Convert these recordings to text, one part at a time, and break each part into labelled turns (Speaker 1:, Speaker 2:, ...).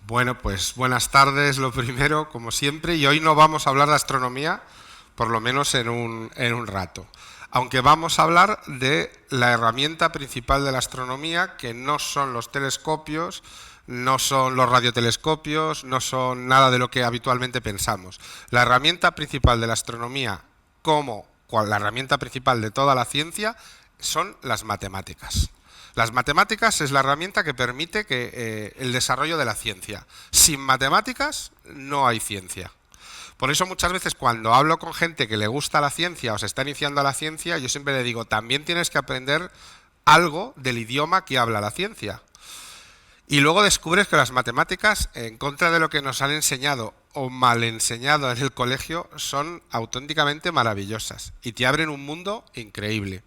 Speaker 1: Bueno, pues buenas tardes, lo primero, como siempre, y hoy no vamos a hablar de astronomía, por lo menos en un rato. Aunque vamos a hablar de la herramienta principal de la astronomía, que no son los telescopios, no son los radiotelescopios, no son nada de lo que habitualmente pensamos. La herramienta principal de la astronomía, como la herramienta principal de toda la ciencia, son las matemáticas. Las matemáticas es la herramienta que permite el desarrollo de la ciencia. Sin matemáticas no hay ciencia. Por eso muchas veces cuando hablo con gente que le gusta la ciencia o se está iniciando a la ciencia, yo siempre le digo, también tienes que aprender algo del idioma que habla la ciencia. Y luego descubres que las matemáticas, en contra de lo que nos han enseñado o mal enseñado en el colegio, son auténticamente maravillosas y te abren un mundo increíble.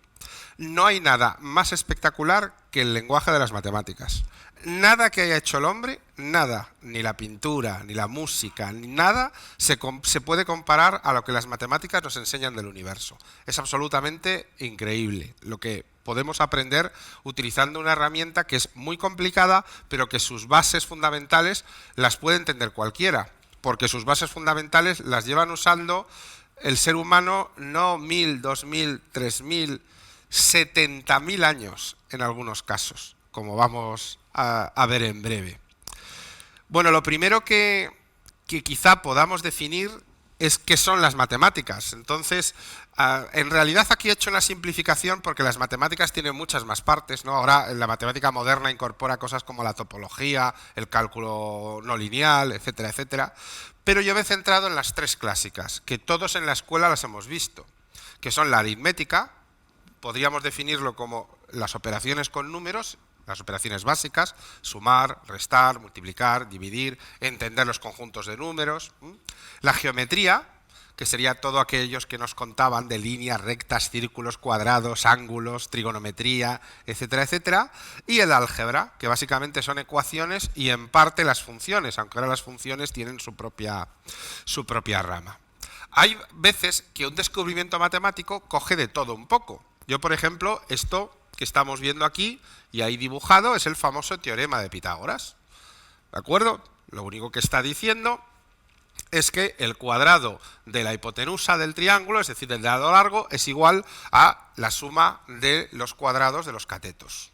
Speaker 1: No hay nada más espectacular que el lenguaje de las matemáticas. Nada que haya hecho el hombre, nada, ni la pintura, ni la música, ni nada, se puede comparar a lo que las matemáticas nos enseñan del universo. Es absolutamente increíble lo que podemos aprender utilizando una herramienta que es muy complicada, pero que sus bases fundamentales las puede entender cualquiera, porque sus bases fundamentales las llevan usando el ser humano no 1000, 2000, 3000, 70.000 años en algunos casos, como vamos a ver en breve. Bueno, lo primero que quizá podamos definir es qué son las matemáticas. Entonces, en realidad aquí he hecho una simplificación porque las matemáticas tienen muchas más partes, ¿no? Ahora la matemática moderna incorpora cosas como la topología, el cálculo no lineal, etcétera, etcétera. Pero yo me he centrado en las tres clásicas, que todos en la escuela las hemos visto, que son la aritmética, podríamos definirlo como las operaciones con números, las operaciones básicas, sumar, restar, multiplicar, dividir, entender los conjuntos de números. La geometría, que sería todo aquellos que nos contaban de líneas, rectas, círculos, cuadrados, ángulos, trigonometría, etcétera, etcétera. Y el álgebra, que básicamente son ecuaciones y en parte las funciones, aunque ahora las funciones tienen su propia rama. Hay veces que un descubrimiento matemático coge de todo un poco. Yo, por ejemplo, esto que estamos viendo aquí y ahí dibujado es el famoso teorema de Pitágoras. ¿De acuerdo? Lo único que está diciendo es que el cuadrado de la hipotenusa del triángulo, es decir, del lado largo, es igual a la suma de los cuadrados de los catetos.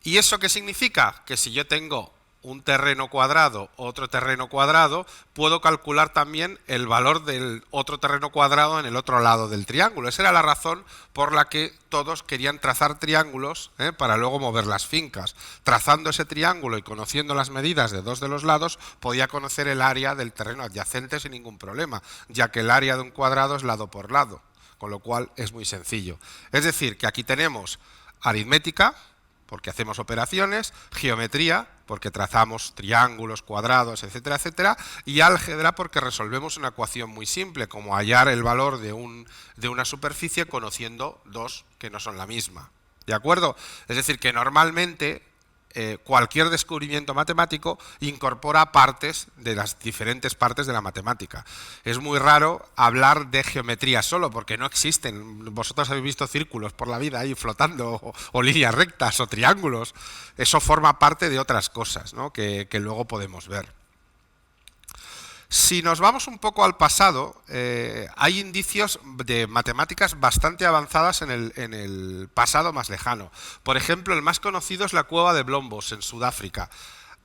Speaker 1: ¿Y eso qué significa? Que si yo tengo un terreno cuadrado, otro terreno cuadrado, puedo calcular también el valor del otro terreno cuadrado en el otro lado del triángulo. Esa era la razón por la que todos querían trazar triángulos para luego mover las fincas. Trazando ese triángulo y conociendo las medidas de dos de los lados, podía conocer el área del terreno adyacente sin ningún problema, ya que el área de un cuadrado es lado por lado, con lo cual es muy sencillo. Es decir, que aquí tenemos aritmética, porque hacemos operaciones, geometría, porque trazamos triángulos, cuadrados, etcétera, etcétera, y álgebra porque resolvemos una ecuación muy simple, como hallar el valor de una superficie conociendo dos que no son la misma. ¿De acuerdo? Es decir, que normalmente cualquier descubrimiento matemático incorpora partes de las diferentes partes de la matemática. Es muy raro hablar de geometría solo, porque no existen. Vosotros habéis visto círculos por la vida ahí flotando, o líneas rectas, o triángulos. Eso forma parte de otras cosas, ¿no? que luego podemos ver. Si nos vamos un poco al pasado, hay indicios de matemáticas bastante avanzadas en el pasado más lejano. Por ejemplo, el más conocido es la cueva de Blombos, en Sudáfrica.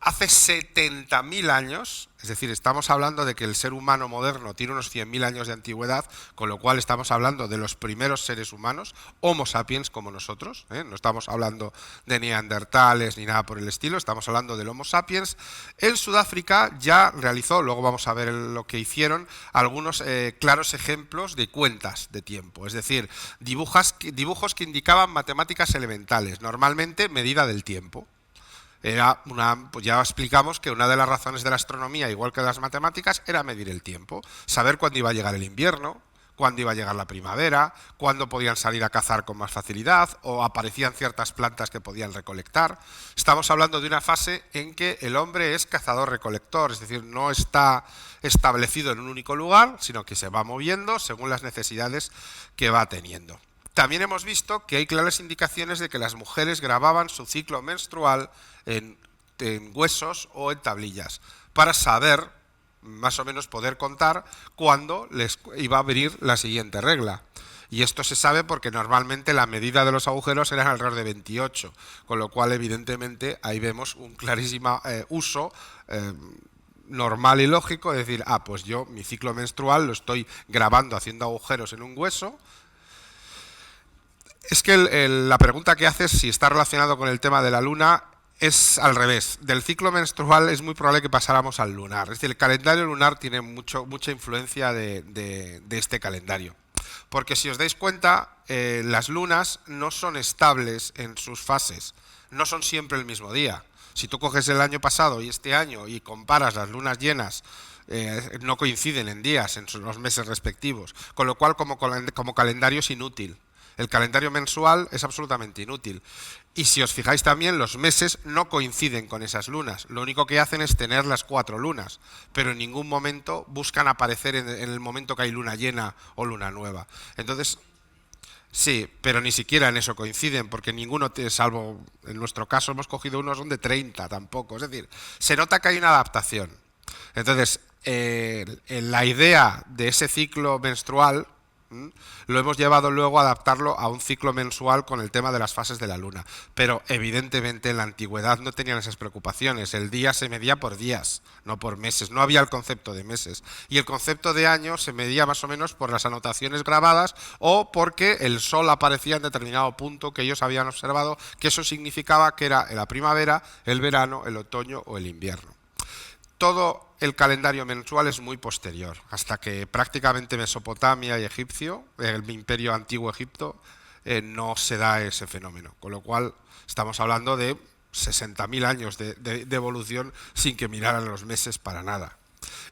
Speaker 1: Hace 70.000 años, es decir, estamos hablando de que el ser humano moderno tiene unos 100.000 años de antigüedad, con lo cual estamos hablando de los primeros seres humanos, Homo sapiens como nosotros, no estamos hablando de neandertales ni nada por el estilo, estamos hablando del Homo sapiens. En Sudáfrica ya realizó, luego vamos a ver lo que hicieron, algunos claros ejemplos de cuentas de tiempo, es decir, dibujos que indicaban matemáticas elementales, normalmente medida del tiempo. Pues ya explicamos que una de las razones de la astronomía, igual que de las matemáticas, era medir el tiempo, saber cuándo iba a llegar el invierno, cuándo iba a llegar la primavera, cuándo podían salir a cazar con más facilidad o aparecían ciertas plantas que podían recolectar. Estamos hablando de una fase en que el hombre es cazador-recolector, es decir, no está establecido en un único lugar, sino que se va moviendo según las necesidades que va teniendo. También hemos visto que hay claras indicaciones de que las mujeres grababan su ciclo menstrual en en huesos o en tablillas, para saber, más o menos poder contar, cuándo les iba a venir la siguiente regla. Y esto se sabe porque normalmente la medida de los agujeros era alrededor de 28, con lo cual evidentemente ahí vemos un clarísimo uso normal y lógico, es decir, pues yo mi ciclo menstrual lo estoy grabando haciendo agujeros en un hueso. Es que la pregunta que haces, si está relacionado con el tema de la luna, es al revés. Del ciclo menstrual es muy probable que pasáramos al lunar. Es decir, el calendario lunar tiene mucha influencia de este calendario. Porque si os dais cuenta, las lunas no son estables en sus fases, no son siempre el mismo día. Si tú coges el año pasado y este año y comparas las lunas llenas, no coinciden en días, en los meses respectivos, con lo cual como calendario es inútil. El calendario mensual es absolutamente inútil. Y si os fijáis también, los meses no coinciden con esas lunas. Lo único que hacen es tener las 4 lunas, pero en ningún momento buscan aparecer en el momento que hay luna llena o luna nueva. Entonces, sí, pero ni siquiera en eso coinciden, porque ninguno, salvo en nuestro caso hemos cogido unos son de 30 tampoco. Es decir, se nota que hay una adaptación. Entonces, la idea de ese ciclo menstrual lo hemos llevado luego a adaptarlo a un ciclo mensual con el tema de las fases de la luna. Pero evidentemente en la antigüedad no tenían esas preocupaciones. El día se medía por días, no por meses. No había el concepto de meses. Y el concepto de año se medía más o menos por las anotaciones grabadas o porque el sol aparecía en determinado punto que ellos habían observado, que eso significaba que era la primavera, el verano, el otoño o el invierno. Todo el calendario mensual es muy posterior, hasta que prácticamente Mesopotamia y Egipcio, el imperio antiguo Egipto, no se da ese fenómeno. Con lo cual estamos hablando de 60.000 años de evolución sin que miraran los meses para nada.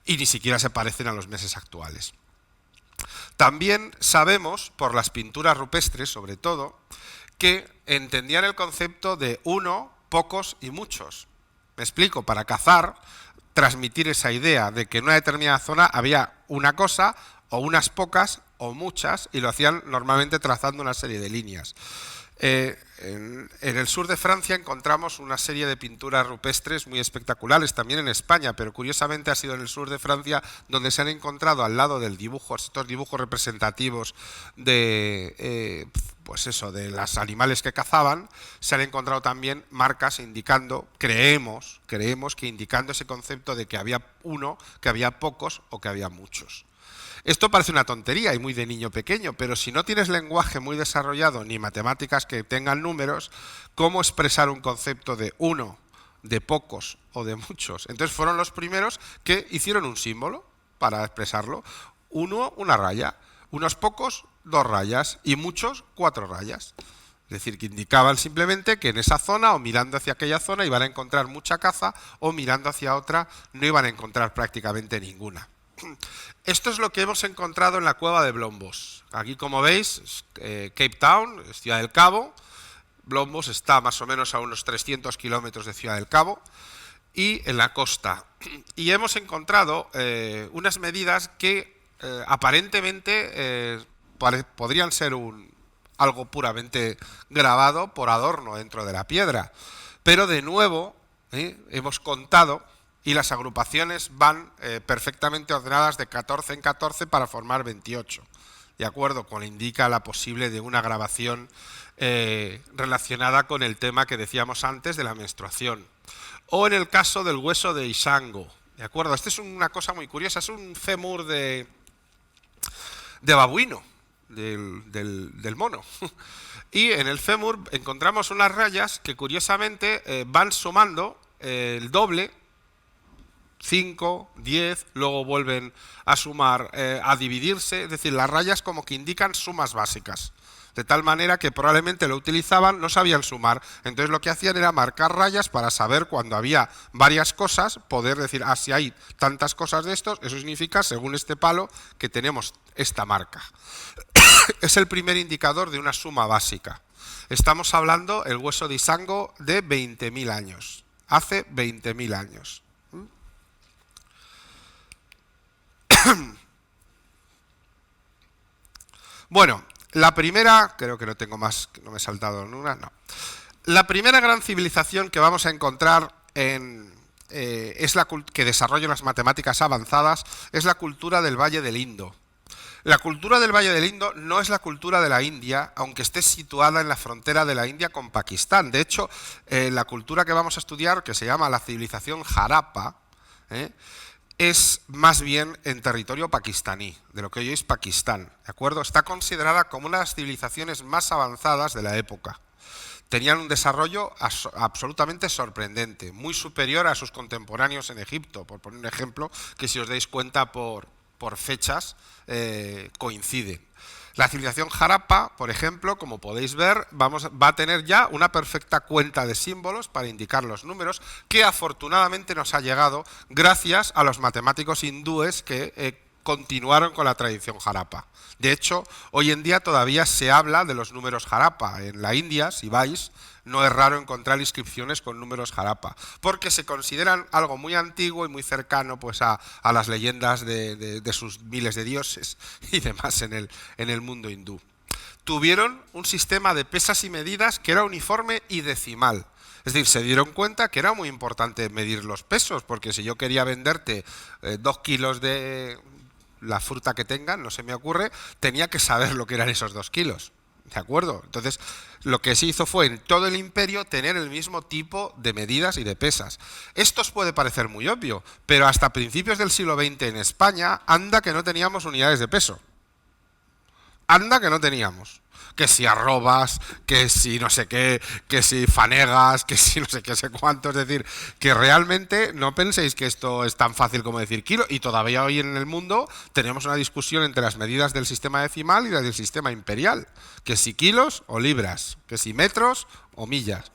Speaker 1: Y ni siquiera se parecen a los meses actuales. También sabemos, por las pinturas rupestres sobre todo, que entendían el concepto de uno, pocos y muchos. Me explico, para cazar, transmitir esa idea de que en una determinada zona había una cosa o unas pocas o muchas, y lo hacían normalmente trazando una serie de líneas. En el sur de Francia encontramos una serie de pinturas rupestres muy espectaculares, también en España, pero curiosamente ha sido en el sur de Francia donde se han encontrado al lado del dibujo, estos dibujos representativos de de los animales que cazaban, se han encontrado también marcas indicando, creemos que indicando ese concepto de que había uno, que había pocos o que había muchos. Esto parece una tontería y muy de niño pequeño, pero si no tienes lenguaje muy desarrollado ni matemáticas que tengan números, ¿cómo expresar un concepto de uno, de pocos o de muchos? Entonces fueron los primeros que hicieron un símbolo para expresarlo. Uno, una raya. Unos pocos, 2 rayas. Y muchos, 4 rayas. Es decir, que indicaban simplemente que en esa zona o mirando hacia aquella zona iban a encontrar mucha caza o mirando hacia otra no iban a encontrar prácticamente ninguna. Esto es lo que hemos encontrado en la cueva de Blombos. Aquí, como veis, Cape Town, Ciudad del Cabo. Blombos está más o menos a unos 300 kilómetros de Ciudad del Cabo y en la costa. Y hemos encontrado unas medidas que aparentemente podrían ser algo puramente grabado por adorno dentro de la piedra. Pero de nuevo hemos contado y las agrupaciones van perfectamente ordenadas de 14 en 14 para formar 28, de acuerdo con lo que indica la posible de una grabación relacionada con el tema que decíamos antes de la menstruación. O en el caso del hueso de Isango, de acuerdo, esta es una cosa muy curiosa, es un fémur de babuino, del mono. Y en el fémur encontramos unas rayas que curiosamente van sumando el doble, 5, 10, luego vuelven a sumar, a dividirse, es decir, las rayas como que indican sumas básicas, de tal manera que probablemente lo utilizaban, no sabían sumar, entonces lo que hacían era marcar rayas para saber cuando había varias cosas, poder decir, si hay tantas cosas de estos, eso significa, según este palo, que tenemos esta marca. Es el primer indicador de una suma básica. Estamos hablando, el hueso de Isango, de 20.000 años, hace 20.000 años. Bueno, la primera, creo que no tengo más, no me he saltado en una, no. La primera gran civilización que vamos a encontrar que desarrolla las matemáticas avanzadas es la cultura del Valle del Indo. La cultura del Valle del Indo no es la cultura de la India, aunque esté situada en la frontera de la India con Pakistán. De hecho, la cultura que vamos a estudiar, que se llama la civilización Harappa, es más bien en territorio pakistaní, de lo que hoy es Pakistán, ¿de acuerdo? Está considerada como una de las civilizaciones más avanzadas de la época. Tenían un desarrollo absolutamente sorprendente, muy superior a sus contemporáneos en Egipto, por poner un ejemplo, que si os dais cuenta por fechas coinciden. La civilización Harappa, por ejemplo, como podéis ver, va a tener ya una perfecta cuenta de símbolos para indicar los números, que afortunadamente nos ha llegado gracias a los matemáticos hindúes que continuaron con la tradición Harappa. De hecho, hoy en día todavía se habla de los números Harappa. En la India, si vais, no es raro encontrar inscripciones con números Harappa, porque se consideran algo muy antiguo y muy cercano pues, a las leyendas de sus miles de dioses y demás en el mundo hindú. Tuvieron un sistema de pesas y medidas que era uniforme y decimal. Es decir, se dieron cuenta que era muy importante medir los pesos, porque si yo quería venderte 2 kilos de la fruta que tengan, no se me ocurre, tenía que saber lo que eran esos 2 kilos. ¿De acuerdo? Entonces, lo que se hizo fue en todo el imperio tener el mismo tipo de medidas y de pesas. Esto os puede parecer muy obvio, pero hasta principios del siglo XX en España, anda que no teníamos unidades de peso. Anda que no teníamos. Que si arrobas, que si no sé qué, que si fanegas, que si no sé qué, sé cuánto. Es decir, que realmente no penséis que esto es tan fácil como decir kilo. Y todavía hoy en el mundo tenemos una discusión entre las medidas del sistema decimal y las del sistema imperial. Que si kilos o libras, que si metros o millas.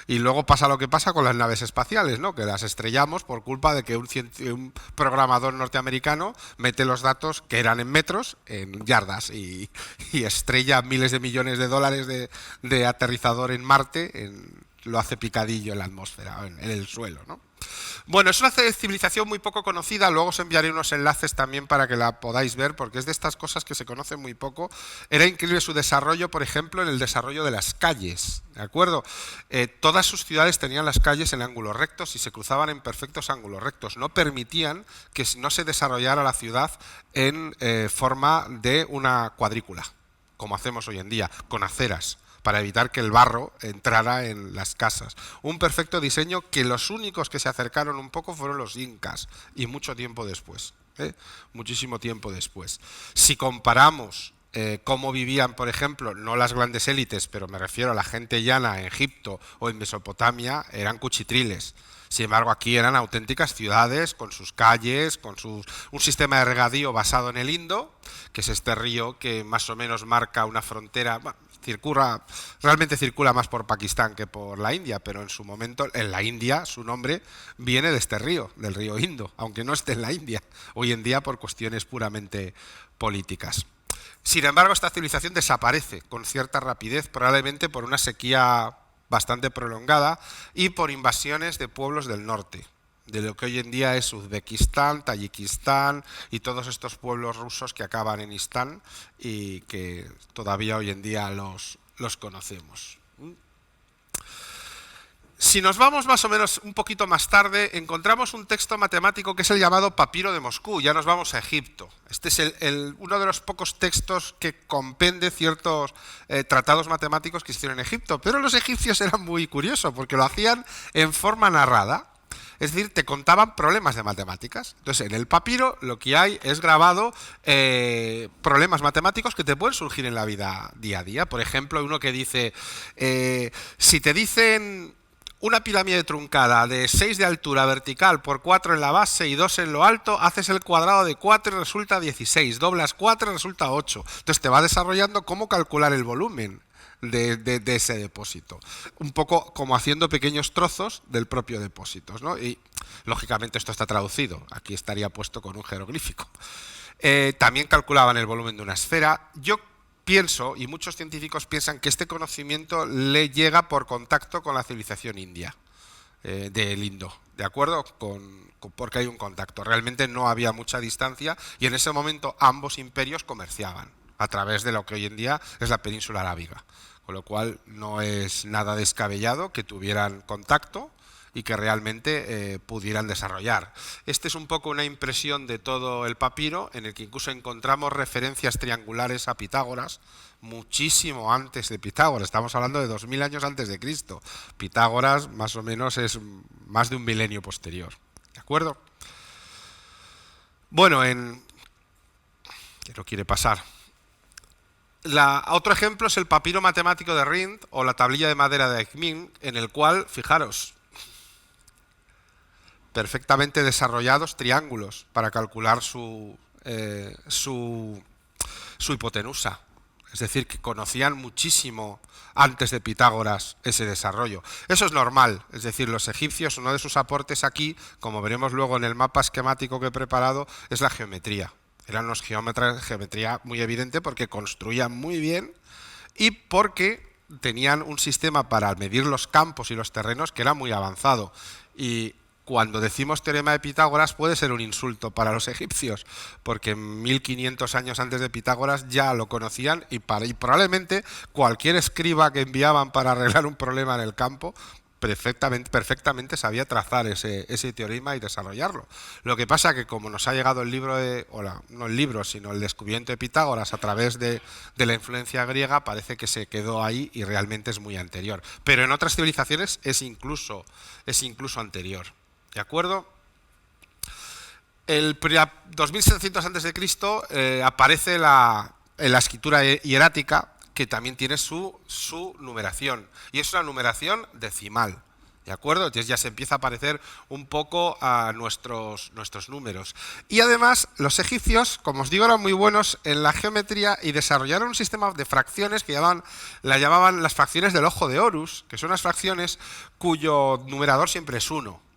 Speaker 1: Y luego pasa lo que pasa con las naves espaciales, ¿no? Que las estrellamos por culpa de que un programador norteamericano mete los datos que eran en metros en yardas y estrella miles de millones de dólares de aterrizador en Marte, lo hace picadillo en la atmósfera, en el suelo, ¿no? Bueno, es una civilización muy poco conocida, luego os enviaré unos enlaces también para que la podáis ver, porque es de estas cosas que se conocen muy poco. Era increíble su desarrollo, por ejemplo, en el desarrollo de las calles, ¿de acuerdo? Todas sus ciudades tenían las calles en ángulos rectos y se cruzaban en perfectos ángulos rectos. No permitían que no se desarrollara la ciudad en forma de una cuadrícula, como hacemos hoy en día, con aceras, para evitar que el barro entrara en las casas. Un perfecto diseño que los únicos que se acercaron un poco fueron los incas, y mucho tiempo después, muchísimo tiempo después. Si comparamos cómo vivían, por ejemplo, no las grandes élites, pero me refiero a la gente llana en Egipto o en Mesopotamia, eran cuchitriles. Sin embargo, aquí eran auténticas ciudades con sus calles, un sistema de regadío basado en el Indo, que es este río que más o menos marca una frontera. Bueno, realmente circula más por Pakistán que por la India, pero en su momento, en la India, su nombre viene de este río, del río Indo, aunque no esté en la India, hoy en día por cuestiones puramente políticas. Sin embargo, esta civilización desaparece con cierta rapidez, probablemente por una sequía bastante prolongada y por invasiones de pueblos del norte, de lo que hoy en día es Uzbekistán, Tayikistán y todos estos pueblos rusos que acaban en istán y que todavía hoy en día los conocemos. Si nos vamos más o menos un poquito más tarde, encontramos un texto matemático que es el llamado Papiro de Moscú. Ya nos vamos a Egipto. Este es uno de los pocos textos que compende ciertos tratados matemáticos que se hicieron en Egipto. Pero los egipcios eran muy curiosos porque lo hacían en forma narrada. Es decir, te contaban problemas de matemáticas. Entonces, en el papiro lo que hay es grabado problemas matemáticos que te pueden surgir en la vida día a día. Por ejemplo, uno que dice, si te dicen una pirámide truncada de 6 de altura vertical por 4 en la base y 2 en lo alto, haces el cuadrado de 4 y resulta 16, doblas 4 y resulta 8. Entonces te va desarrollando cómo calcular el volumen de ese depósito. Un poco como haciendo pequeños trozos del propio depósito, ¿no? Y lógicamente esto está traducido, aquí estaría puesto con un jeroglífico. También calculaban el volumen de una esfera. Yo pienso, y muchos científicos piensan, que este conocimiento le llega por contacto con la civilización india, del Indo, ¿de acuerdo? Porque hay un contacto. Realmente no había mucha distancia y en ese momento ambos imperios comerciaban a través de lo que hoy en día es la península arábiga, con lo cual no es nada descabellado que tuvieran contacto y que realmente pudieran desarrollar. Este es un poco una impresión de todo el papiro, en el que incluso encontramos referencias triangulares a Pitágoras, muchísimo antes de Pitágoras. Estamos hablando de 2000 años antes de Cristo. Pitágoras más o menos es más de un milenio posterior. ¿De acuerdo? Bueno, ¿qué no quiere pasar? Otro ejemplo es el papiro matemático de Rhind o la tablilla de madera de Eckmin, en el cual, fijaros, perfectamente desarrollados triángulos para calcular su hipotenusa. Es decir, que conocían muchísimo antes de Pitágoras ese desarrollo. Eso es normal, es decir, los egipcios, uno de sus aportes aquí, como veremos luego en el mapa esquemático que he preparado, es la geometría. Eran unos geómetras de geometría muy evidente porque construían muy bien y porque tenían un sistema para medir los campos y los terrenos que era muy avanzado. Y cuando decimos teorema de Pitágoras puede ser un insulto para los egipcios, porque 1500 años antes de Pitágoras ya lo conocían y probablemente cualquier escriba que enviaban para arreglar un problema en el campo perfectamente sabía trazar ese teorema y desarrollarlo. Lo que pasa que como nos ha llegado el libro, no el libro, sino el descubrimiento de Pitágoras a través de la influencia griega, parece que se quedó ahí y realmente es muy anterior. Pero en otras civilizaciones es incluso anterior. ¿De acuerdo? El 2700 a.C. Aparece en la escritura hierática, que también tiene su numeración, y es una numeración decimal. ¿De acuerdo? Entonces ya se empieza a parecer un poco a nuestros números. Y además, los egipcios, como os digo, eran muy buenos en la geometría y desarrollaron un sistema de fracciones que la llamaban las fracciones del ojo de Horus, que son unas fracciones cuyo numerador siempre es 1.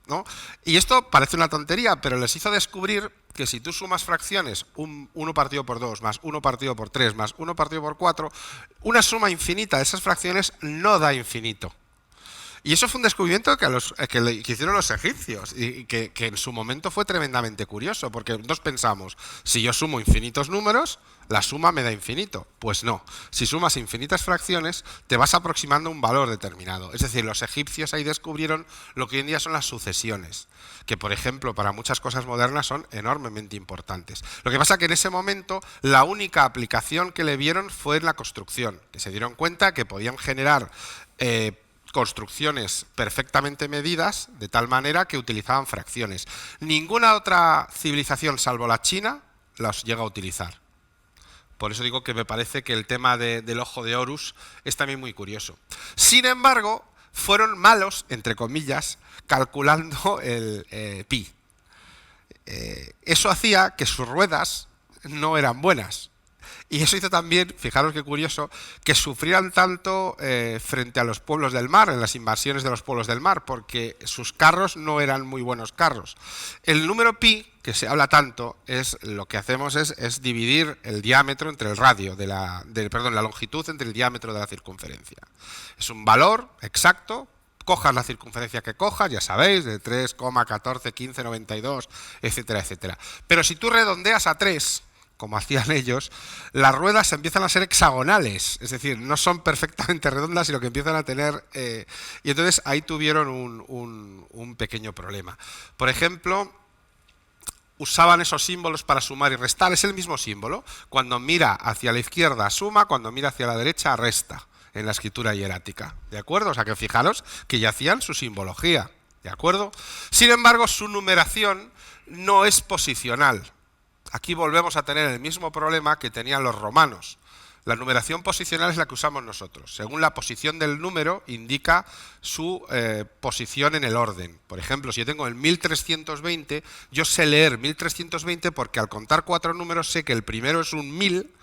Speaker 1: ¿No? Y esto parece una tontería, pero les hizo descubrir que si tú sumas fracciones, 1 partido por 2, más 1 partido por 3, más 1 partido por 4, una suma infinita de esas fracciones no da infinito. Y eso fue un descubrimiento que hicieron los egipcios y que en su momento fue tremendamente curioso, porque nos pensamos, si yo sumo infinitos números, la suma me da infinito. Pues no, si sumas infinitas fracciones, te vas aproximando a un valor determinado. Es decir, los egipcios ahí descubrieron lo que hoy en día son las sucesiones, que por ejemplo para muchas cosas modernas son enormemente importantes. Lo que pasa es que en ese momento la única aplicación que le vieron fue en la construcción, que se dieron cuenta que podían generar construcciones perfectamente medidas, de tal manera que utilizaban fracciones. Ninguna otra civilización, salvo la China, las llega a utilizar. Por eso digo que me parece que el tema del ojo de Horus es también muy curioso. Sin embargo, fueron malos, entre comillas, calculando el pi. Eso hacía que sus ruedas no eran buenas. Y eso hizo también, fijaros qué curioso, que sufrieran tanto frente a los pueblos del mar, en las invasiones de los pueblos del mar, porque sus carros no eran muy buenos carros. El número pi, que se habla tanto, lo que hacemos es dividir el diámetro entre el radio, la longitud entre el diámetro de la circunferencia. Es un valor exacto. Cojas la circunferencia que cojas, ya sabéis, de 3,141592, etcétera, etcétera. Pero si tú redondeas a 3, como hacían ellos, las ruedas empiezan a ser hexagonales, es decir, no son perfectamente redondas, sino que empiezan a tener... y entonces ahí tuvieron un pequeño problema. Por ejemplo, usaban esos símbolos para sumar y restar, es el mismo símbolo. Cuando mira hacia la izquierda suma, cuando mira hacia la derecha resta, en la escritura hierática, ¿de acuerdo? O sea que fijaros que ya hacían su simbología, ¿de acuerdo? Sin embargo, su numeración no es posicional. Aquí volvemos a tener el mismo problema que tenían los romanos. La numeración posicional es la que usamos nosotros. Según la posición del número, indica su posición en el orden. Por ejemplo, si yo tengo el 1320, yo sé leer 1320 porque al contar 4 números sé que el primero es un 1000,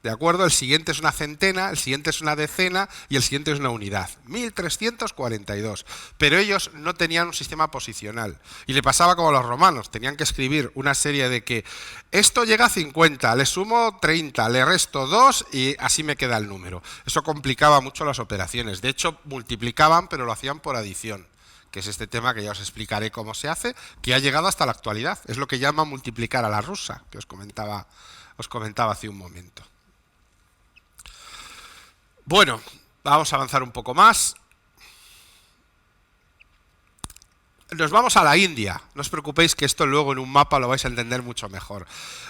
Speaker 1: ¿de acuerdo? El siguiente es una centena, el siguiente es una decena y el siguiente es una unidad. 1342. Pero ellos no tenían un sistema posicional. Y le pasaba como a los romanos. Tenían que escribir una serie de que esto llega a 50, le sumo 30, le resto 2 y así me queda el número. Eso complicaba mucho las operaciones. De hecho, multiplicaban, pero lo hacían por adición, que es este tema que ya os explicaré cómo se hace, que ha llegado hasta la actualidad. Es lo que llaman multiplicar a la rusa, que os comentaba hace un momento. Bueno, vamos a avanzar un poco más. Nos vamos a la India. No os preocupéis que esto luego en un mapa lo vais a entender mucho mejor.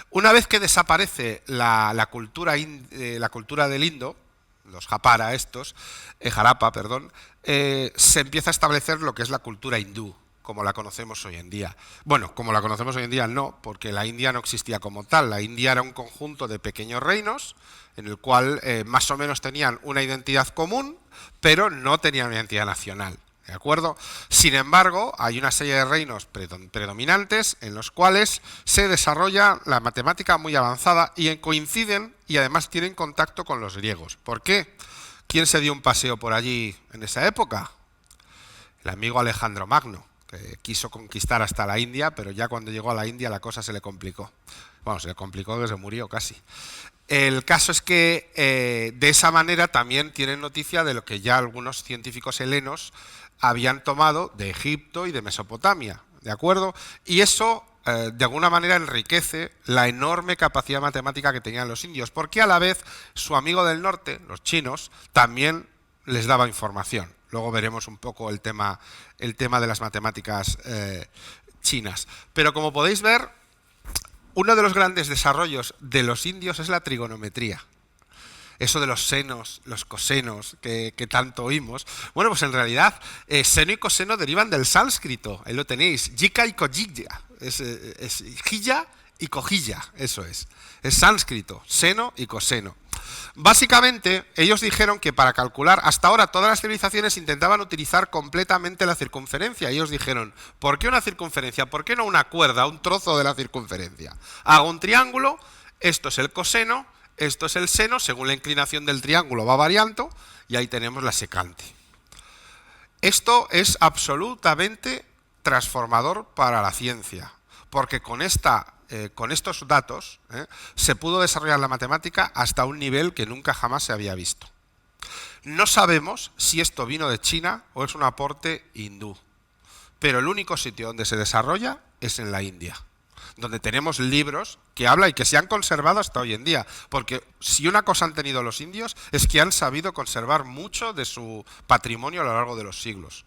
Speaker 1: Una vez que desaparece la cultura del Indo, los Japara estos, Jarapa, perdón, se empieza a establecer lo que es la cultura hindú, como la conocemos hoy en día. Bueno, como la conocemos hoy en día no, porque la India no existía como tal. La India era un conjunto de pequeños reinos en el cual más o menos tenían una identidad común, pero no tenían una identidad nacional. ¿De acuerdo? Sin embargo, hay una serie de reinos predominantes en los cuales se desarrolla la matemática muy avanzada y coinciden y además tienen contacto con los griegos. ¿Por qué? ¿Quién se dio un paseo por allí en esa época? El amigo Alejandro Magno, que quiso conquistar hasta la India, pero ya cuando llegó a la India la cosa se le complicó. Bueno, se le complicó que se murió casi. El caso es que de esa manera también tienen noticia de lo que ya algunos científicos helenos habían tomado de Egipto y de Mesopotamia, ¿de acuerdo? Y eso de alguna manera enriquece la enorme capacidad matemática que tenían los indios, porque a la vez su amigo del norte, los chinos, también les daba información. Luego veremos un poco el tema de las matemáticas chinas. Pero como podéis ver, uno de los grandes desarrollos de los indios es la trigonometría. Eso de los senos, los cosenos, que tanto oímos. Bueno, pues en realidad, seno y coseno derivan del sánscrito. Ahí lo tenéis. Yika y kojilla. Es jilla y cojilla. Eso es. Es sánscrito. Seno y coseno. Básicamente, ellos dijeron que para calcular, hasta ahora todas las civilizaciones intentaban utilizar completamente la circunferencia. Ellos dijeron, ¿por qué una circunferencia? ¿Por qué no una cuerda, un trozo de la circunferencia? Hago un triángulo, esto es el coseno, esto es el seno, según la inclinación del triángulo va variando, y ahí tenemos la secante. Esto es absolutamente transformador para la ciencia, porque con estos datos se pudo desarrollar la matemática hasta un nivel que nunca jamás se había visto. No sabemos si esto vino de China o es un aporte hindú, pero el único sitio donde se desarrolla es en la India, donde tenemos libros que hablan y que se han conservado hasta hoy en día, porque si una cosa han tenido los indios es que han sabido conservar mucho de su patrimonio a lo largo de los siglos.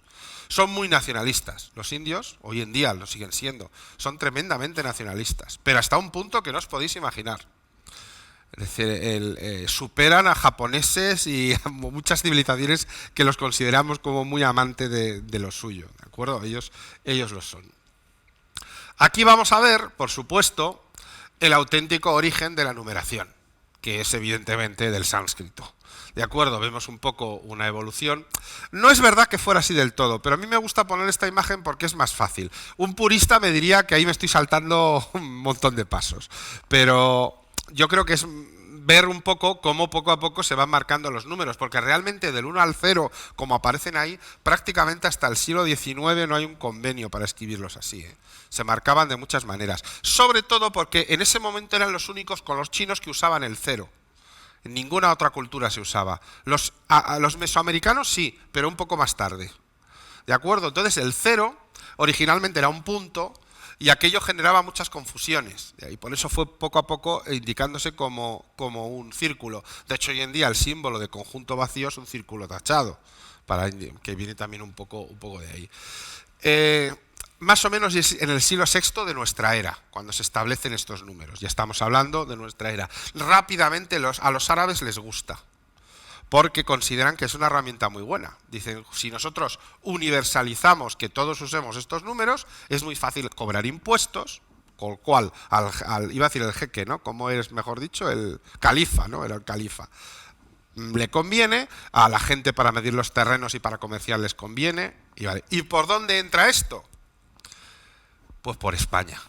Speaker 1: Son muy nacionalistas. Los indios, hoy en día lo siguen siendo, son tremendamente nacionalistas, pero hasta un punto que no os podéis imaginar. Es decir, superan a japoneses y a muchas civilizaciones que los consideramos como muy amantes de lo suyo, ¿de acuerdo? Ellos lo son. Aquí vamos a ver, por supuesto, el auténtico origen de la numeración, que es evidentemente del sánscrito. ¿De acuerdo? Vemos un poco una evolución. No es verdad que fuera así del todo, pero a mí me gusta poner esta imagen porque es más fácil. Un purista me diría que ahí me estoy saltando un montón de pasos, pero yo creo que es ver un poco cómo poco a poco se van marcando los números, porque realmente del 1 al 0, como aparecen ahí, prácticamente hasta el siglo XIX no hay un convenio para escribirlos así. Se marcaban de muchas maneras, sobre todo porque en ese momento eran los únicos con los chinos que usaban el 0. En ninguna otra cultura se usaba. Los mesoamericanos sí, pero un poco más tarde. ¿De acuerdo? Entonces el 0 originalmente era un punto y aquello generaba muchas confusiones. Y por eso fue poco a poco indicándose como un círculo. De hecho, hoy en día el símbolo de conjunto vacío es un círculo tachado, que viene también un poco de ahí. Más o menos en el siglo VI de nuestra era, cuando se establecen estos números. Ya estamos hablando de nuestra era. Rápidamente a los árabes les gusta, porque consideran que es una herramienta muy buena. Dicen, si nosotros universalizamos que todos usemos estos números, es muy fácil cobrar impuestos, con lo cual, iba a decir el jeque, ¿no? ¿Cómo es, mejor dicho? El califa, ¿no? Era el califa. Le conviene, a la gente para medir los terrenos y para comerciar les conviene. ¿Y por dónde entra esto? Pues por España,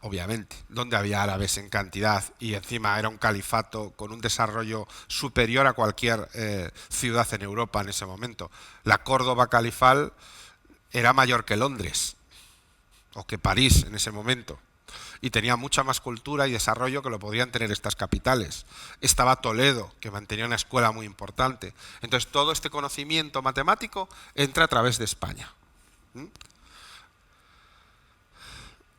Speaker 1: obviamente, donde había árabes en cantidad y encima era un califato con un desarrollo superior a cualquier ciudad en Europa en ese momento. La Córdoba califal era mayor que Londres o que París en ese momento y tenía mucha más cultura y desarrollo que lo podrían tener estas capitales. Estaba Toledo, que mantenía una escuela muy importante. Entonces todo este conocimiento matemático entra a través de España.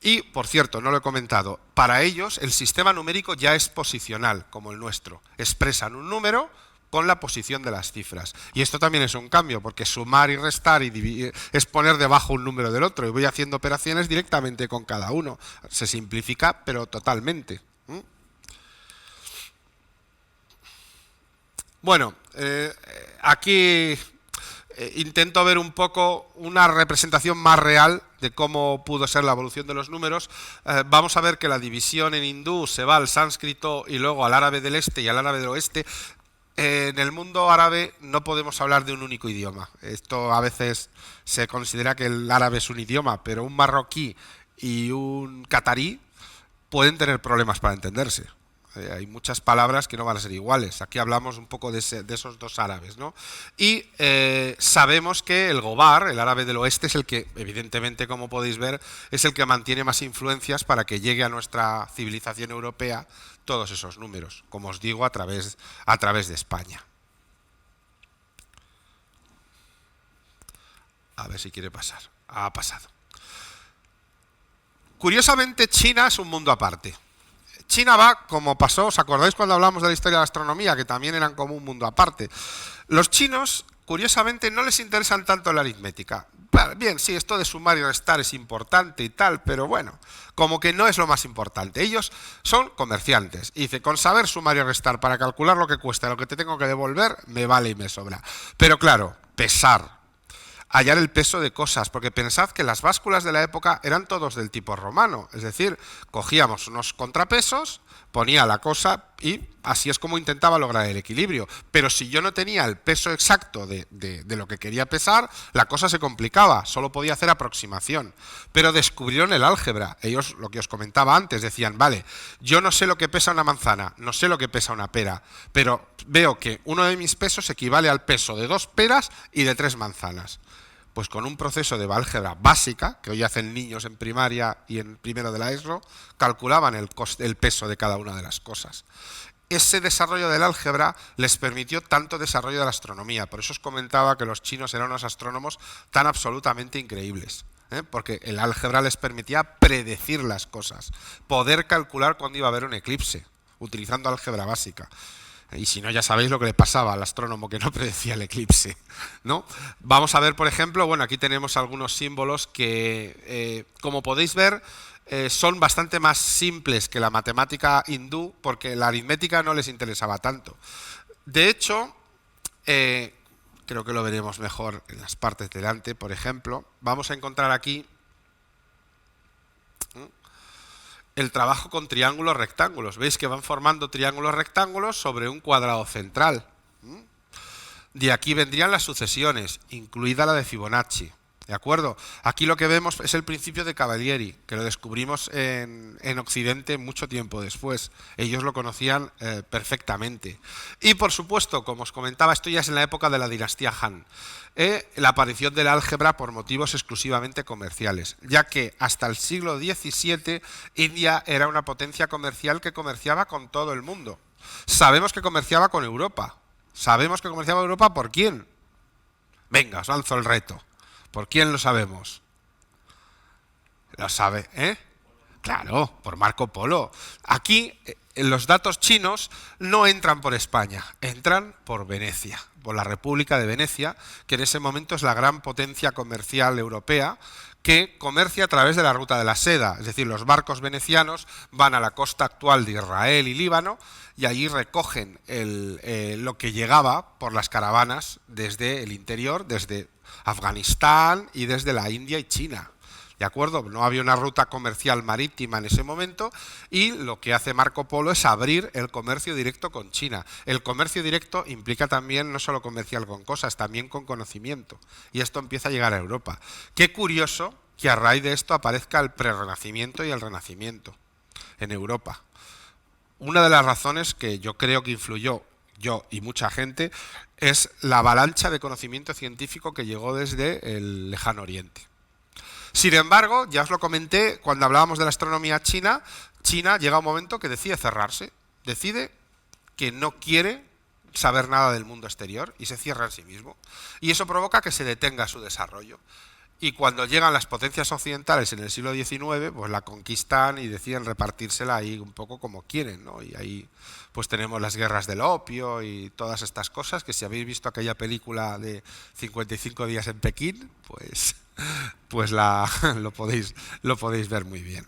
Speaker 1: Y, por cierto, no lo he comentado, para ellos el sistema numérico ya es posicional, como el nuestro. Expresan un número con la posición de las cifras. Y esto también es un cambio, porque sumar y restar y dividir es poner debajo un número del otro, y voy haciendo operaciones directamente con cada uno. Se simplifica, pero totalmente. Bueno, aquí intento ver un poco una representación más real de cómo pudo ser la evolución de los números. Vamos a ver que la división en hindú se va al sánscrito y luego al árabe del este y al árabe del oeste. En el mundo árabe no podemos hablar de un único idioma. Esto a veces se considera que el árabe es un idioma, pero un marroquí y un catarí pueden tener problemas para entenderse. Hay muchas palabras que no van a ser iguales. Aquí hablamos un poco de esos dos árabes, ¿no? Y sabemos que el Gobar, el árabe del oeste, es el que, evidentemente, como podéis ver, es el que mantiene más influencias para que llegue a nuestra civilización europea todos esos números, como os digo, a través de España. A ver si quiere pasar. Ha pasado. Curiosamente, China es un mundo aparte. China va como pasó, ¿os acordáis cuando hablamos de la historia de la astronomía? Que también eran como un mundo aparte. Los chinos, curiosamente, no les interesan tanto la aritmética. Bien, sí, esto de sumar y restar es importante y tal, pero bueno, como que no es lo más importante. Ellos son comerciantes. Y dice, con saber sumar y restar para calcular lo que cuesta, lo que te tengo que devolver, me vale y me sobra. Pero claro, pesar, hallar el peso de cosas, porque pensad que las básculas de la época eran todos del tipo romano, es decir, cogíamos unos contrapesos, ponía la cosa y así es como intentaba lograr el equilibrio. Pero si yo no tenía el peso exacto de lo que quería pesar, la cosa se complicaba, solo podía hacer aproximación. Pero descubrieron el álgebra. Ellos, lo que os comentaba antes, decían, vale, yo no sé lo que pesa una manzana, no sé lo que pesa una pera, pero veo que uno de mis pesos equivale al peso de 2 peras y de 3 manzanas. Pues con un proceso de álgebra básica, que hoy hacen niños en primaria y en primero de la ESO, calculaban el peso de cada una de las cosas. Ese desarrollo del álgebra les permitió tanto desarrollo de la astronomía. Por eso os comentaba que los chinos eran unos astrónomos tan absolutamente increíbles, porque el álgebra les permitía predecir las cosas, poder calcular cuándo iba a haber un eclipse, utilizando álgebra básica. Y si no, ya sabéis lo que le pasaba al astrónomo que no predecía el eclipse, ¿no? Vamos a ver, por ejemplo, bueno, aquí tenemos algunos símbolos que, como podéis ver, son bastante más simples que la matemática hindú, porque la aritmética no les interesaba tanto. De hecho, creo que lo veremos mejor en las partes delante, por ejemplo. Vamos a encontrar aquí el trabajo con triángulos rectángulos. Veis que van formando triángulos rectángulos sobre un cuadrado central. De aquí vendrían las sucesiones, incluida la de Fibonacci. ¿De acuerdo? Aquí lo que vemos es el principio de Cavalieri, que lo descubrimos en Occidente mucho tiempo después. Ellos lo conocían perfectamente. Y por supuesto, como os comentaba, esto ya es en la época de la dinastía Han. La aparición del álgebra por motivos exclusivamente comerciales, ya que hasta el siglo XVII India era una potencia comercial que comerciaba con todo el mundo. Sabemos que comerciaba con Europa. ¿Sabemos que comerciaba Europa por quién? Venga, os lanzo el reto. ¿Por quién lo sabemos? Lo sabe, ¿eh? Claro, por Marco Polo. Aquí los datos chinos no entran por España, entran por Venecia, por la República de Venecia, que en ese momento es la gran potencia comercial europea, que comercia a través de la ruta de la seda, es decir, los barcos venecianos van a la costa actual de Israel y Líbano y allí recogen lo que llegaba por las caravanas desde el interior, desde Afganistán y desde la India y China. ¿De acuerdo? No había una ruta comercial marítima en ese momento y lo que hace Marco Polo es abrir el comercio directo con China. El comercio directo implica también no solo comercial con cosas, también con conocimiento. Y esto empieza a llegar a Europa. Qué curioso que a raíz de esto aparezca el prerrenacimiento y el renacimiento en Europa. Una de las razones que yo creo que influyó, yo y mucha gente, es la avalancha de conocimiento científico que llegó desde el lejano oriente. Sin embargo, ya os lo comenté cuando hablábamos de la astronomía china, China llega un momento que decide cerrarse, decide que no quiere saber nada del mundo exterior y se cierra en sí mismo. Y eso provoca que se detenga su desarrollo. Y cuando llegan las potencias occidentales en el siglo XIX, pues la conquistan y deciden repartírsela ahí un poco como quieren, ¿no? Y ahí pues tenemos las guerras del opio y todas estas cosas, que si habéis visto aquella película de 55 días en Pekín, pues lo podéis ver muy bien.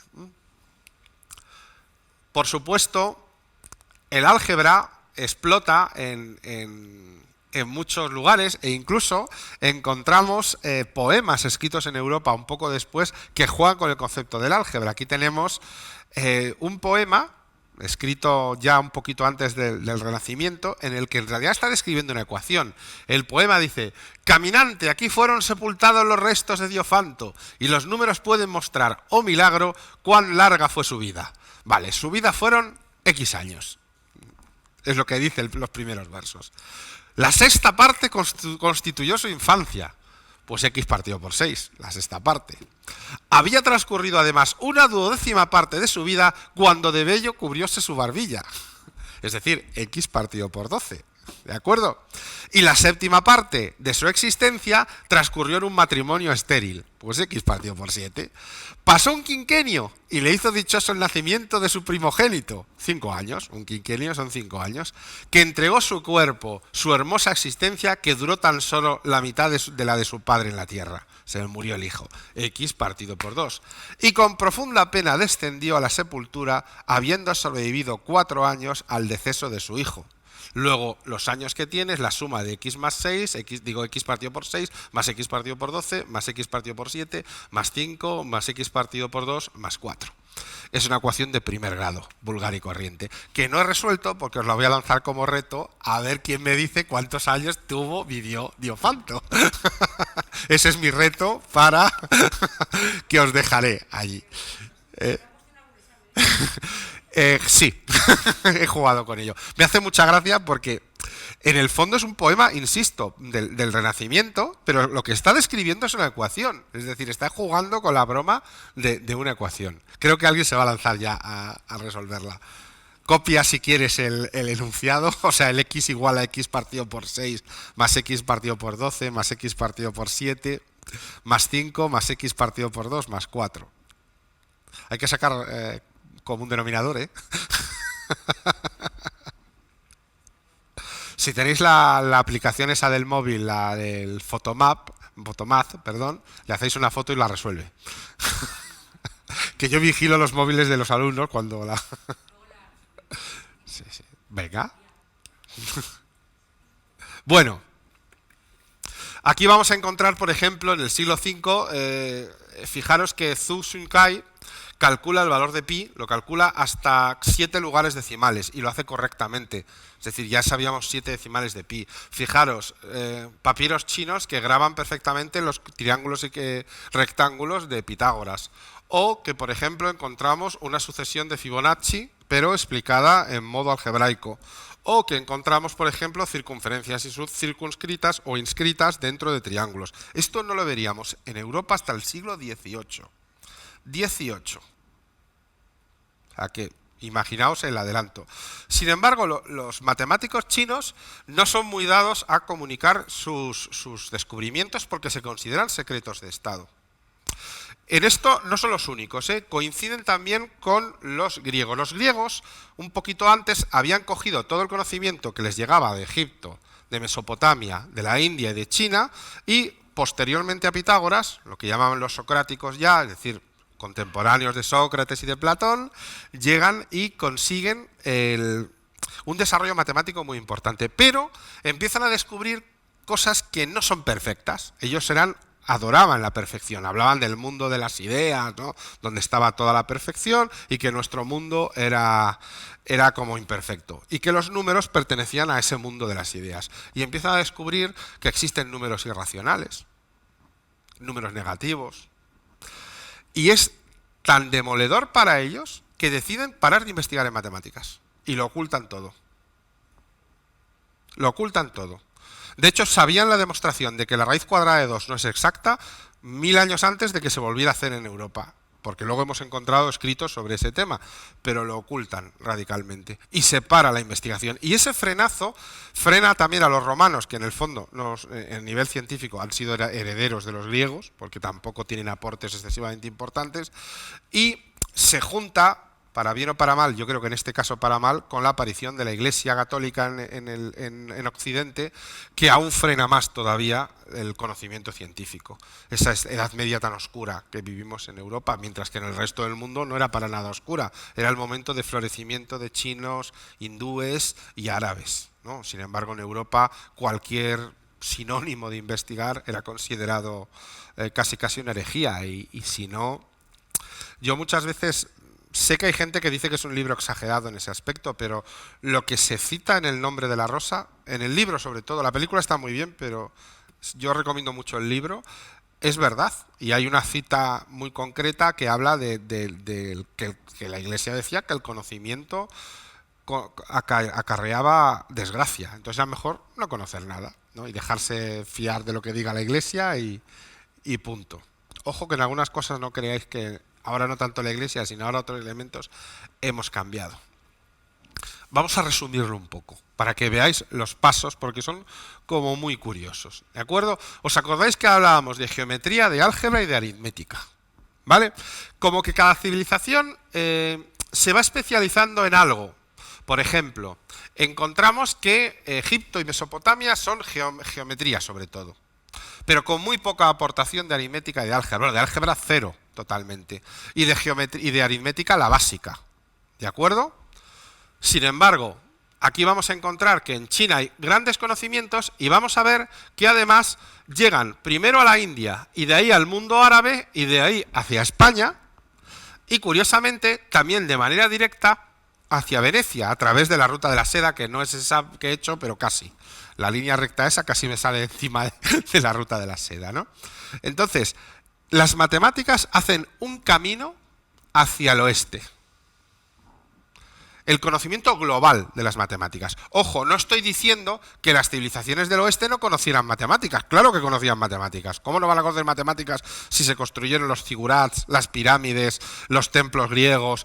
Speaker 1: Por supuesto, el álgebra explota en muchos lugares e incluso encontramos poemas escritos en Europa un poco después que juegan con el concepto del álgebra. Aquí tenemos un poema escrito ya un poquito antes del Renacimiento, en el que en realidad está describiendo una ecuación. El poema dice: caminante, aquí fueron sepultados los restos de Diofanto, y los números pueden mostrar, oh milagro, cuán larga fue su vida. Vale, su vida fueron X años. Es lo que dicen los primeros versos. La sexta parte constituyó su infancia. Pues X partido por 6, la sexta parte. Había transcurrido además una duodécima parte de su vida cuando de vello cubrióse su barbilla. Es decir, X partido por 12. ¿De acuerdo? Y la séptima parte de su existencia transcurrió en un matrimonio estéril. Pues X partido por 7. Pasó un quinquenio y le hizo dichoso el nacimiento de su primogénito. 5 años, un quinquenio son 5 años. Que entregó su cuerpo, su hermosa existencia, que duró tan solo la mitad de la de su padre en la tierra. Se le murió el hijo. X partido por 2. Y con profunda pena descendió a la sepultura, habiendo sobrevivido 4 años al deceso de su hijo. Luego, los años que tienes, la suma de x más 6, x partido por 6, más x partido por 12, más x partido por 7, más 5, más x partido por 2, más 4. Es una ecuación de primer grado, vulgar y corriente, que no he resuelto porque os la voy a lanzar como reto a ver quién me dice cuántos años vivió Diofanto. Ese es mi reto para que os dejaré allí. Sí, he jugado con ello. Me hace mucha gracia porque en el fondo es un poema, insisto, del Renacimiento, pero lo que está describiendo es una ecuación. Es decir, está jugando con la broma de una ecuación. Creo que alguien se va a lanzar ya a resolverla. Copia si quieres el enunciado, o sea, el x igual a x partido por 6 más x partido por 12 más x partido por 7 más 5 más x partido por 2 más 4. Hay que sacar común denominador, ¿eh? Si tenéis la aplicación esa del móvil, la del Photomath, perdón, le hacéis una foto y la resuelve. Que yo vigilo los móviles de los alumnos cuando la... Sí, sí. Venga. Bueno, aquí vamos a encontrar, por ejemplo, en el siglo V, fijaros que Zhu Xunkai calcula el valor de pi, lo calcula hasta 7 lugares decimales y lo hace correctamente. Es decir, ya sabíamos 7 decimales de pi. Fijaros, papiros chinos que graban perfectamente los triángulos y rectángulos de Pitágoras. O que, por ejemplo, encontramos una sucesión de Fibonacci, pero explicada en modo algebraico. O que encontramos, por ejemplo, circunferencias y circunscritas o inscritas dentro de triángulos. Esto no lo veríamos en Europa hasta el siglo XVIII. 18. O sea que imaginaos el adelanto. Sin embargo, los matemáticos chinos no son muy dados a comunicar sus descubrimientos porque se consideran secretos de Estado. En esto no son los únicos, coinciden también con los griegos. Los griegos, un poquito antes, habían cogido todo el conocimiento que les llegaba de Egipto, de Mesopotamia, de la India y de China, y posteriormente a Pitágoras, lo que llamaban los socráticos ya, es decir, contemporáneos de Sócrates y de Platón, llegan y consiguen un desarrollo matemático muy importante, pero empiezan a descubrir cosas que no son perfectas. Ellos adoraban la perfección, hablaban del mundo de las ideas, ¿no?, donde estaba toda la perfección y que nuestro mundo era como imperfecto y que los números pertenecían a ese mundo de las ideas. Y empiezan a descubrir que existen números irracionales, números negativos. Y es tan demoledor para ellos que deciden parar de investigar en matemáticas. Y lo ocultan todo. Lo ocultan todo. De hecho, sabían la demostración de que la raíz cuadrada de 2 no es exacta 1000 años antes de que se volviera a hacer en Europa. porque luego hemos encontrado escritos sobre ese tema, pero lo ocultan radicalmente y separa la investigación. Y ese frenazo frena también a los romanos, que en el fondo, en nivel científico, han sido herederos de los griegos, porque tampoco tienen aportes excesivamente importantes, y se junta, para bien o para mal, yo creo que en este caso para mal, con la aparición de la Iglesia Católica en Occidente, que aún frena más todavía el conocimiento científico. Esa Edad Media tan oscura que vivimos en Europa, mientras que en el resto del mundo no era para nada oscura. Era el momento de florecimiento de chinos, hindúes y árabes, ¿no? Sin embargo, en Europa cualquier sinónimo de investigar era considerado casi una herejía, y si no... Yo muchas veces... Sé que hay gente que dice que es un libro exagerado en ese aspecto, pero lo que se cita en El nombre de la rosa, en el libro sobre todo, la película está muy bien, pero yo recomiendo mucho el libro, es verdad. Y hay una cita muy concreta que habla de que la Iglesia decía que el conocimiento acarreaba desgracia. Entonces era mejor no conocer nada, ¿no? Y dejarse fiar de lo que diga la Iglesia y punto. Ojo que en algunas cosas no creáis que... Ahora no tanto la Iglesia, sino ahora otros elementos, hemos cambiado. Vamos a resumirlo un poco, para que veáis los pasos, porque son como muy curiosos. ¿De acuerdo? ¿Os acordáis que hablábamos de geometría, de álgebra y de aritmética? ¿Vale? Como que cada civilización se va especializando en algo. Por ejemplo, encontramos que Egipto y Mesopotamia son geometría sobre todo, pero con muy poca aportación de aritmética y de álgebra. Bueno, de álgebra cero, totalmente. Y de aritmética la básica. ¿De acuerdo? Sin embargo, aquí vamos a encontrar que en China hay grandes conocimientos y vamos a ver que además llegan primero a la India y de ahí al mundo árabe y de ahí hacia España y curiosamente también de manera directa hacia Venecia a través de la ruta de la seda, que no es esa que he hecho, pero casi. La línea recta esa casi me sale encima de la ruta de la seda, ¿no? Entonces, las matemáticas hacen un camino hacia el oeste. El conocimiento global de las matemáticas. Ojo, no estoy diciendo que las civilizaciones del oeste no conocieran matemáticas. Claro que conocían matemáticas. ¿Cómo no van a conocer matemáticas si se construyeron los zigurats, las pirámides, los templos griegos?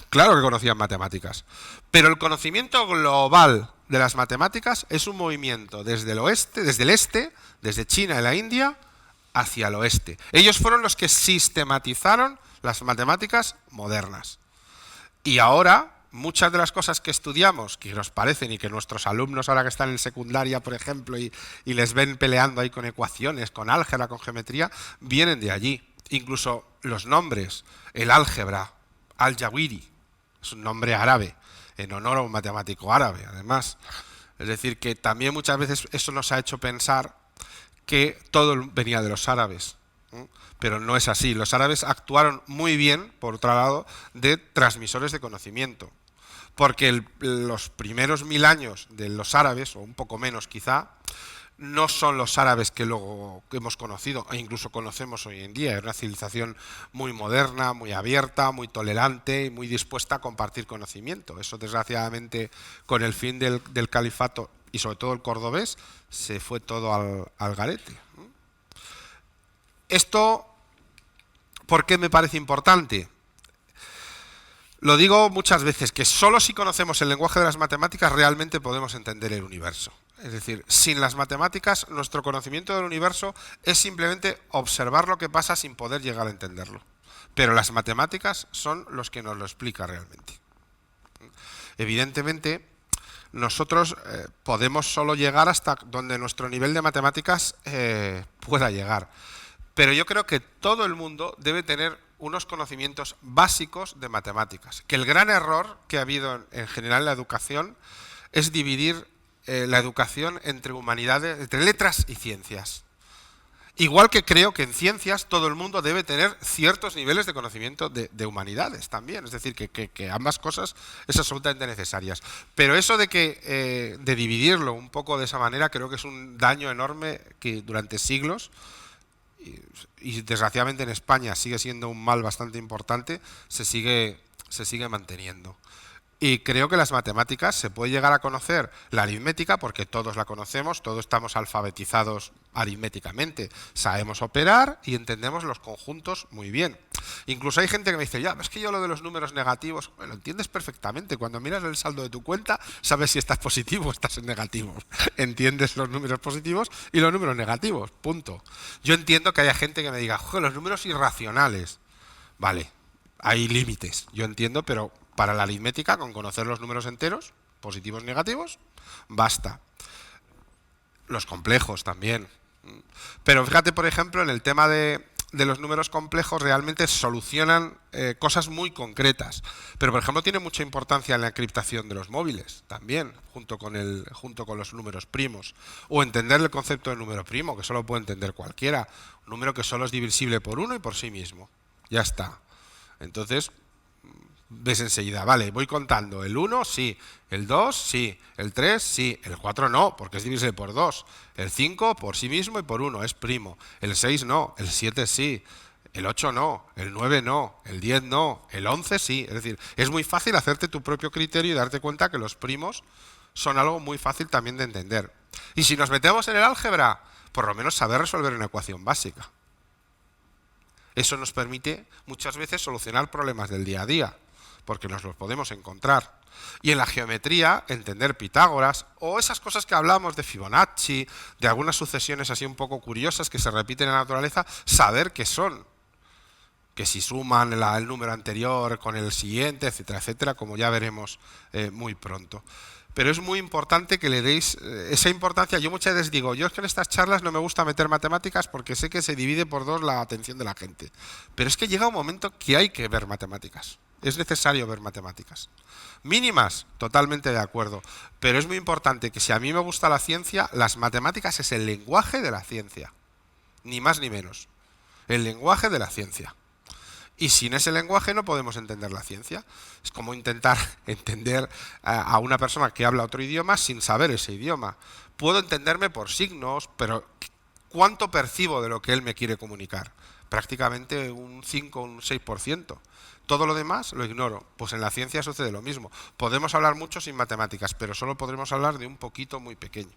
Speaker 1: Claro que conocían matemáticas. Pero el conocimiento global de las matemáticas es un movimiento desde el oeste, desde el este, desde China y la India, hacia el oeste. Ellos fueron los que sistematizaron las matemáticas modernas. Y ahora, muchas de las cosas que estudiamos, que nos parecen y que nuestros alumnos ahora que están en secundaria, por ejemplo, y les ven peleando ahí con ecuaciones, con álgebra, con geometría, vienen de allí. Incluso los nombres, el álgebra, al-Jawiri, es un nombre árabe, en honor a un matemático árabe, además. Es decir, que también muchas veces eso nos ha hecho pensar que todo venía de los árabes, ¿no? Pero no es así. Los árabes actuaron muy bien, por otro lado, de transmisores de conocimiento. Porque los primeros 1000 años de los árabes, o un poco menos quizá, no son los árabes que luego hemos conocido, e incluso conocemos hoy en día. Es una civilización muy moderna, muy abierta, muy tolerante y muy dispuesta a compartir conocimiento. Eso, desgraciadamente, con el fin del califato y sobre todo el cordobés, se fue todo al garete. Esto, ¿por qué me parece importante? Lo digo muchas veces, que solo si conocemos el lenguaje de las matemáticas realmente podemos entender el universo. Es decir, sin las matemáticas, nuestro conocimiento del universo es simplemente observar lo que pasa sin poder llegar a entenderlo. Pero las matemáticas son los que nos lo explican realmente. Evidentemente, nosotros podemos solo llegar hasta donde nuestro nivel de matemáticas pueda llegar. Pero yo creo que todo el mundo debe tener unos conocimientos básicos de matemáticas. Que el gran error que ha habido en general en la educación es dividir la educación entre humanidades, entre letras y ciencias. Igual que creo que en ciencias todo el mundo debe tener ciertos niveles de conocimiento de humanidades también. Es decir, que ambas cosas es absolutamente necesarias. Pero eso de dividirlo un poco de esa manera creo que es un daño enorme que durante siglos, y desgraciadamente en España sigue siendo un mal bastante importante, se sigue manteniendo. Y creo que las matemáticas se puede llegar a conocer la aritmética porque todos la conocemos, todos estamos alfabetizados aritméticamente, sabemos operar y entendemos los conjuntos muy bien. Incluso hay gente que me dice, ya, es que yo lo de los números negativos, lo entiendes perfectamente. Cuando miras el saldo de tu cuenta, sabes si estás positivo o estás en negativo. Entiendes los números positivos y los números negativos, punto. Yo entiendo que haya gente que me diga, joder, los números irracionales. Vale, hay límites, yo entiendo, pero para la aritmética, con conocer los números enteros, positivos y negativos, basta. Los complejos también. Pero fíjate, por ejemplo, en el tema de los números complejos realmente solucionan cosas muy concretas. Pero, por ejemplo, tiene mucha importancia en la encriptación de los móviles también, junto con los números primos. O entender el concepto de número primo, que solo puede entender cualquiera. Un número que solo es divisible por uno y por sí mismo. Ya está. Entonces, ves enseguida, vale, voy contando. El 1, sí. El 2, sí. El 3, sí. El 4 no, porque es divisible por 2. El 5 por sí mismo y por 1, es primo. El 6 no. El 7 sí. El 8 no. El 9 no. El 10 no. El 11 sí. Es decir, es muy fácil hacerte tu propio criterio y darte cuenta que los primos son algo muy fácil también de entender. Y si nos metemos en el álgebra, por lo menos saber resolver una ecuación básica. Eso nos permite muchas veces solucionar problemas del día a día, porque nos los podemos encontrar. Y en la geometría, entender Pitágoras, o esas cosas que hablamos de Fibonacci, de algunas sucesiones así un poco curiosas que se repiten en la naturaleza, saber qué son. Que si suman el número anterior con el siguiente, etcétera, etcétera, como ya veremos muy pronto. Pero es muy importante que le deis esa importancia. Yo muchas veces digo, yo es que en estas charlas no me gusta meter matemáticas porque sé que se divide por dos la atención de la gente. Pero es que llega un momento que hay que ver matemáticas. Es necesario ver matemáticas. Mínimas, totalmente de acuerdo. Pero es muy importante que si a mí me gusta la ciencia, las matemáticas es el lenguaje de la ciencia. Ni más ni menos. El lenguaje de la ciencia. Y sin ese lenguaje no podemos entender la ciencia. Es como intentar entender a una persona que habla otro idioma sin saber ese idioma. Puedo entenderme por signos, pero ¿cuánto percibo de lo que él me quiere comunicar? Prácticamente un 5 o un 6%. Todo lo demás lo ignoro. Pues en la ciencia sucede lo mismo. Podemos hablar mucho sin matemáticas, pero solo podremos hablar de un poquito muy pequeño.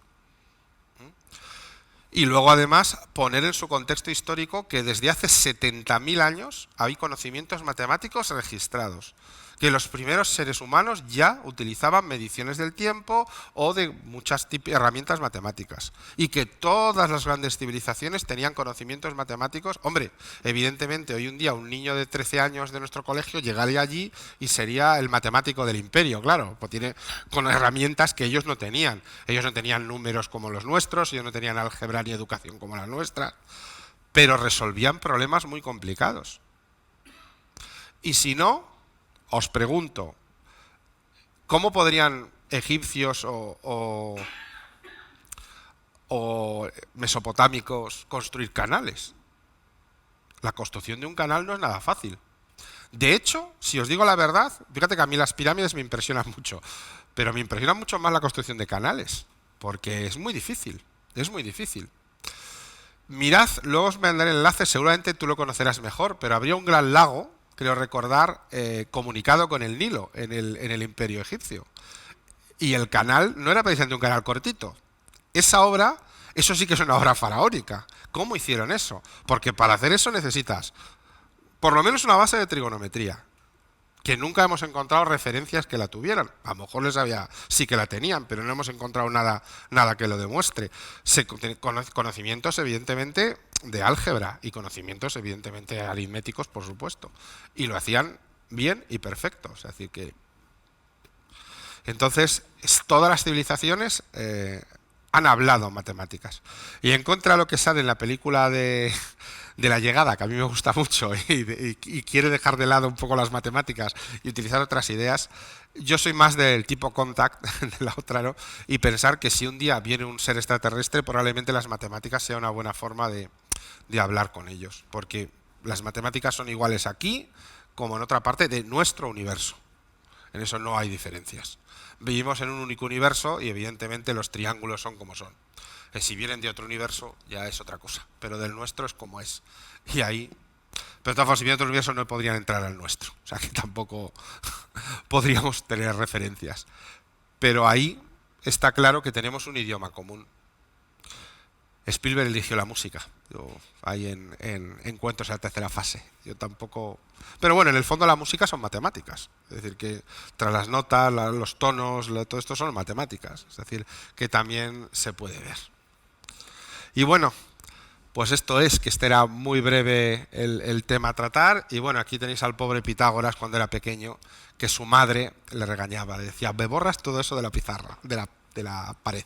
Speaker 1: Y luego, además, poner en su contexto histórico que desde hace 70.000 años hay conocimientos matemáticos registrados, que los primeros seres humanos ya utilizaban mediciones del tiempo o de muchas herramientas matemáticas, y que todas las grandes civilizaciones tenían conocimientos matemáticos. Hombre, evidentemente hoy en día un niño de 13 años de nuestro colegio llegaría allí y sería el matemático del imperio, claro, pues tiene con herramientas que ellos no tenían. Ellos no tenían números como los nuestros, ellos no tenían álgebra ni educación como la nuestra, pero resolvían problemas muy complicados. Y si no, os pregunto, ¿cómo podrían egipcios o mesopotámicos construir canales? La construcción de un canal no es nada fácil. De hecho, si os digo la verdad, fíjate que a mí las pirámides me impresionan mucho, pero me impresiona mucho más la construcción de canales, porque es muy difícil, es muy difícil. Mirad, luego os mandaré el enlace, seguramente tú lo conocerás mejor, pero habría un gran lago, creo recordar, comunicado con el Nilo en el Imperio egipcio. Y el canal no era precisamente un canal cortito. Esa obra, eso sí que es una obra faraónica. ¿Cómo hicieron eso? Porque para hacer eso necesitas por lo menos una base de trigonometría, que nunca hemos encontrado referencias que la tuvieran. A lo mejor sí que la tenían, pero no hemos encontrado nada que lo demuestre. Conocimientos, evidentemente, de álgebra y conocimientos, evidentemente, aritméticos, por supuesto. Y lo hacían bien y perfecto. Es decir, que entonces, todas las civilizaciones han hablado matemáticas. Y en contra de lo que sale en la película de La Llegada, que a mí me gusta mucho y quiere dejar de lado un poco las matemáticas y utilizar otras ideas, yo soy más del tipo Contact, de la otra, ¿no? Y pensar que si un día viene un ser extraterrestre, probablemente las matemáticas sea una buena forma de hablar con ellos, porque las matemáticas son iguales aquí como en otra parte de nuestro universo. En eso no hay diferencias. Vivimos en un único universo y evidentemente los triángulos son como son. Si vienen de otro universo ya es otra cosa, pero del nuestro es como es. Y ahí, pero de todas formas, si vienen de otro universo no podrían entrar al nuestro, o sea que tampoco podríamos tener referencias. Pero ahí está claro que tenemos un idioma común. Spielberg eligió la música. Ahí en Cuentos de la tercera fase. Yo tampoco... Pero bueno, en el fondo la música son matemáticas. Es decir, que tras las notas, los tonos, todo esto son matemáticas. Es decir, que también se puede ver. Y bueno, pues esto es, que este era muy breve el tema a tratar. Y bueno, aquí tenéis al pobre Pitágoras cuando era pequeño, que su madre le regañaba. Le decía, me borras todo eso de la pizarra, de la pared.